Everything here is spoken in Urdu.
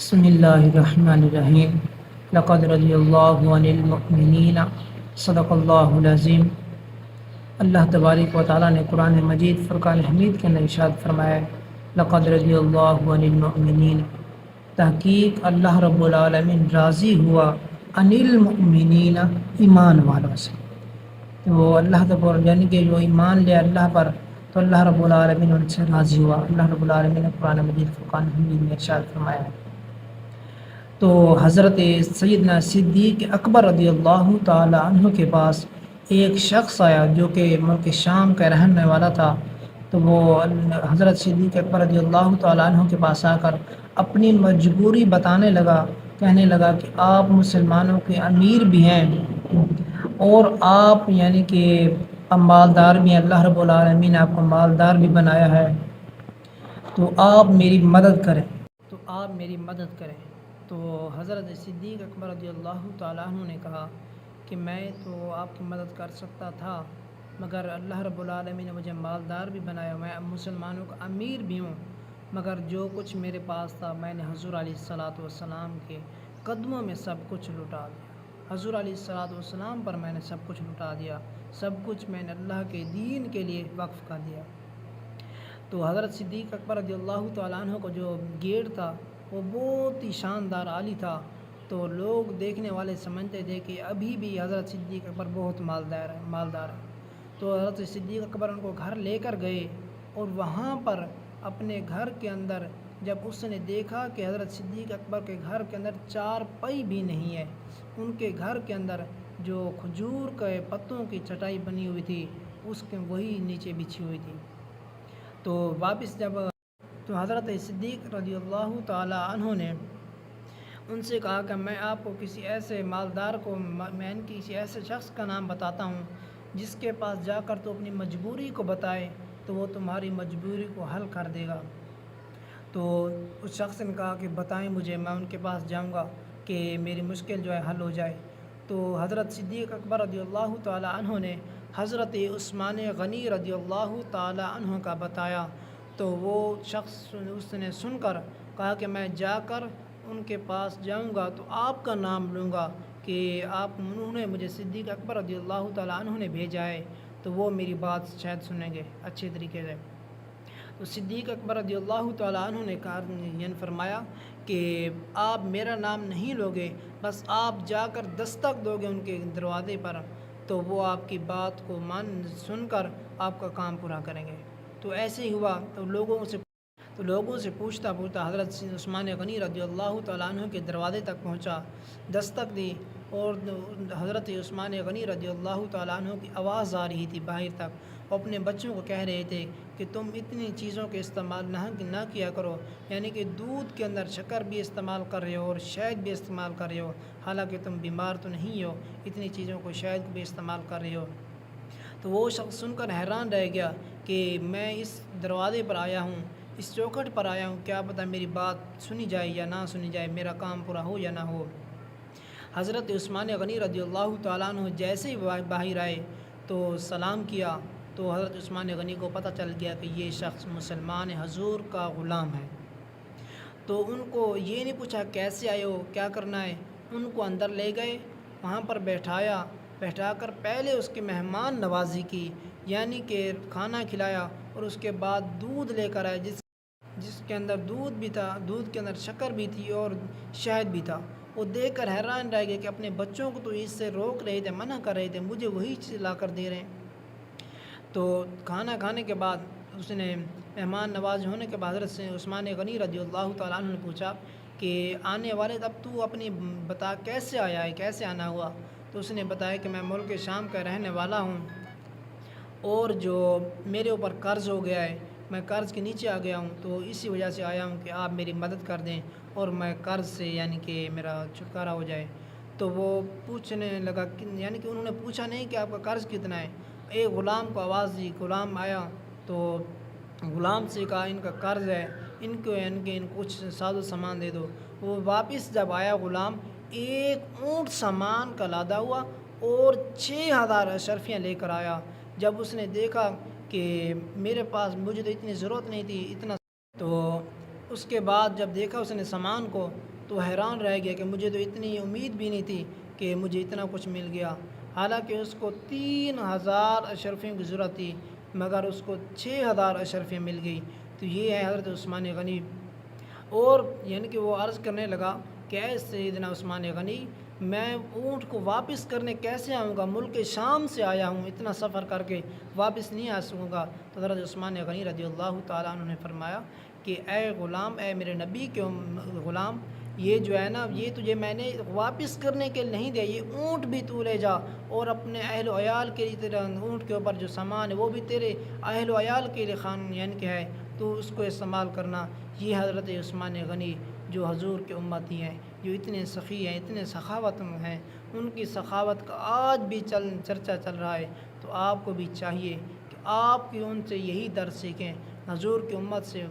بسم اللہ الرحمن الرحیم لقد رضی اللہ عن المؤمنین صدق اللہ العظیم۔ اللہ تبارک و تعالیٰ نے قرآن مجید فرقان حمید کے اندر ارشاد فرمایا ہے، لقد رضی اللہ عن المؤمنین، تحقیق اللہ رب العالمین راضی ہوا عن المؤمنین، ایمان والوں سے۔ تو اللہ تبارک یعنی کہ جو ایمان لے اللہ پر تو اللہ رب العالمین ان سے راضی ہوا۔ اللہ رب العالمین نے قرآن مجید فرقان حمید میں ارشاد فرمایا ہے۔ تو حضرت سیدنا صدیق اکبر رضی اللہ تعالی عنہ کے پاس ایک شخص آیا جو کہ ملک شام کا رہنے والا تھا۔ تو وہ حضرت صدیق اکبر رضی اللہ تعالی عنہ کے پاس آ کر اپنی مجبوری بتانے لگا، کہنے لگا کہ آپ مسلمانوں کے امیر بھی ہیں اور آپ یعنی کہ مالدار بھی ہیں، اللہ رب العالمین نے آپ کو مالدار بھی بنایا ہے، تو آپ میری مدد کریں۔ تو حضرت صدیق اکبر رضی اللہ تعالیٰ عنہ نے کہا کہ میں تو آپ کی مدد کر سکتا تھا، مگر اللہ رب العالمین نے مجھے مالدار بھی بنایا، میں مسلمانوں کا امیر بھی ہوں، مگر جو کچھ میرے پاس تھا میں نے حضور علیہ الصلاۃ والسلام کے قدموں میں سب کچھ لٹا دیا۔ حضور علیہ الصلاۃ والسلام پر میں نے سب کچھ لٹا دیا، سب کچھ میں نے اللہ کے دین کے لیے وقف کر دیا۔ تو حضرت صدیق اکبر رضی اللہ تعالیٰ عنہ کو جو گیٹ تھا وہ بہت ہی شاندار عالی تھا، تو لوگ دیکھنے والے سمجھتے تھے کہ ابھی بھی حضرت صدیق اکبر بہت مالدار ہے۔ تو حضرت صدیق اکبر ان کو گھر لے کر گئے، اور وہاں پر اپنے گھر کے اندر جب اس نے دیکھا کہ حضرت صدیق اکبر کے گھر کے اندر چار پائی بھی نہیں ہے، ان کے گھر کے اندر جو کھجور کے پتوں کی چٹائی بنی ہوئی تھی اس کے وہی نیچے بچھی ہوئی تھی۔ تو واپس جب تو حضرت صدیق رضی اللہ تعالی عنہ نے ان سے کہا کہ میں آپ کو کسی ایسے مالدار کو، میں کسی ایسے شخص کا نام بتاتا ہوں جس کے پاس جا کر تو اپنی مجبوری کو بتائے تو وہ تمہاری مجبوری کو حل کر دے گا۔ تو اس شخص نے کہا کہ بتائیں مجھے، میں ان کے پاس جاؤں گا کہ میری مشکل جو ہے حل ہو جائے۔ تو حضرت صدیق اکبر رضی اللہ تعالی عنہ نے حضرت عثمان غنی رضی اللہ تعالی عنہ کا بتایا، تو وہ شخص اس نے سن کر کہا کہ میں جا کر ان کے پاس جاؤں گا تو آپ کا نام لوں گا کہ انہوں نے مجھے صدیق اکبر رضی اللہ تعالیٰ عنہ نے بھیجا ہے، تو وہ میری بات شاید سنیں گے اچھے طریقے سے۔ تو صدیق اکبر رضی اللہ تعالیٰ عنہ نے کہا یعنی فرمایا کہ آپ میرا نام نہیں لوگے، بس آپ جا کر دستک دو گے ان کے دروازے پر، تو وہ آپ کی بات کو سن کر آپ کا کام پورا کریں گے۔ تو ایسے ہی ہوا، تو لوگوں سے پوچھتا حضرت عثمان غنی رضی اللہ تعالیٰ عنہ کے دروازے تک پہنچا، دستک دی، اور حضرت عثمان غنی رضی اللہ تعالیٰ عنہ کی آواز آ رہی تھی باہر تک، وہ اپنے بچوں کو کہہ رہے تھے کہ تم اتنی چیزوں کے استعمال نہ کیا کرو، یعنی کہ دودھ کے اندر شکر بھی استعمال کر رہے ہو اور شہد بھی استعمال کر رہے ہو، حالانکہ تم بیمار تو نہیں ہو، اتنی چیزوں کو شہد بھی استعمال کر رہے ہو۔ تو وہ شخص سن کر حیران رہ گیا کہ میں اس دروازے پر آیا ہوں، اس چوکھٹ پر آیا ہوں، کیا پتہ میری بات سنی جائے یا نہ سنی جائے، میرا کام پورا ہو یا نہ ہو۔ حضرت عثمان غنی رضی اللہ تعالیٰ عنہ جیسے ہی باہر آئے تو سلام کیا، تو حضرت عثمان غنی کو پتہ چل گیا کہ یہ شخص مسلمان حضور کا غلام ہے۔ تو ان کو یہ نہیں پوچھا کیسے آئے ہو، کیا کرنا ہے، ان کو اندر لے گئے، وہاں پر بیٹھا کر پہلے اس کی مہمان نوازی کی، یعنی کہ کھانا کھلایا، اور اس کے بعد دودھ لے کر آئے جس کے اندر دودھ بھی تھا، دودھ کے اندر شکر بھی تھی اور شہد بھی تھا۔ وہ دیکھ کر حیران رہ گئے کہ اپنے بچوں کو تو اس سے روک رہے تھے، منع کر رہے تھے، مجھے وہی چیز لا کر دے رہے ہیں۔ تو کھانا کھانے کے بعد اس نے مہمان نواز ہونے کے بعد حضرت عثمان غنی رضی اللہ تعالیٰ عنہ نے پوچھا کہ آنے والے اب تو اپنی بتا کیسے آیا ہے، کیسے آنا ہوا؟ تو اس نے بتایا کہ میں ملک شام کا رہنے والا ہوں، اور جو میرے اوپر قرض ہو گیا ہے، میں قرض کے نیچے آ گیا ہوں، تو اسی وجہ سے آیا ہوں کہ آپ میری مدد کر دیں اور میں قرض سے یعنی کہ میرا چھٹکارا ہو جائے۔ تو وہ پوچھنے لگا یعنی کہ انہوں نے پوچھا نہیں کہ آپ کا قرض کتنا ہے، ایک غلام کو آواز دی، غلام آیا تو غلام سے کہا ان کا قرض ہے، ان کو کچھ ساز و سامان دے دو۔ وہ واپس جب آیا غلام، ایک اونٹ سامان کا لادا ہوا اور 6000 اشرفیاں لے کر آیا۔ جب اس نے دیکھا کہ میرے پاس مجھے تو اتنی ضرورت نہیں تھی اتنا، تو اس کے بعد جب دیکھا اس نے سامان کو، تو حیران رہ گیا کہ مجھے تو اتنی امید بھی نہیں تھی کہ مجھے اتنا کچھ مل گیا، حالانکہ اس کو 3000 اشرفیوں کی ضرورت تھی مگر اس کو 6000 اشرفیاں مل گئی۔ تو یہ ہے حضرت عثمان غنی۔ اور یعنی کہ وہ عرض کرنے لگا کہ اے سیدنا عثمان غنی، میں اونٹ کو واپس کرنے کیسے آؤں گا؟ ملک شام سے آیا ہوں، اتنا سفر کر کے واپس نہیں آ سکوں گا۔ تو حضرت عثمان غنی رضی اللہ تعالیٰ عنہ نے فرمایا کہ اے غلام، اے میرے نبی کے غلام، یہ جو ہے نا، یہ تجھے میں نے واپس کرنے کے نہیں دیا، یہ اونٹ بھی تو لے جا، اور اپنے اہل و عیال کے لیے، تیرا اونٹ کے اوپر جو سامان ہے وہ بھی تیرے اہل و عیال کے لیے یعنی کہ ہے، تو اس کو استعمال کرنا۔ یہ حضرت عثمان غنی جو حضور کے امتی ہیں، جو اتنے سخی ہیں، اتنے سخاوت ہیں، ان کی سخاوت کا آج بھی چرچا چل رہا ہے۔ تو آپ کو بھی چاہیے کہ آپ کی ان سے یہی درس سیکھیں، حضور کی امت سے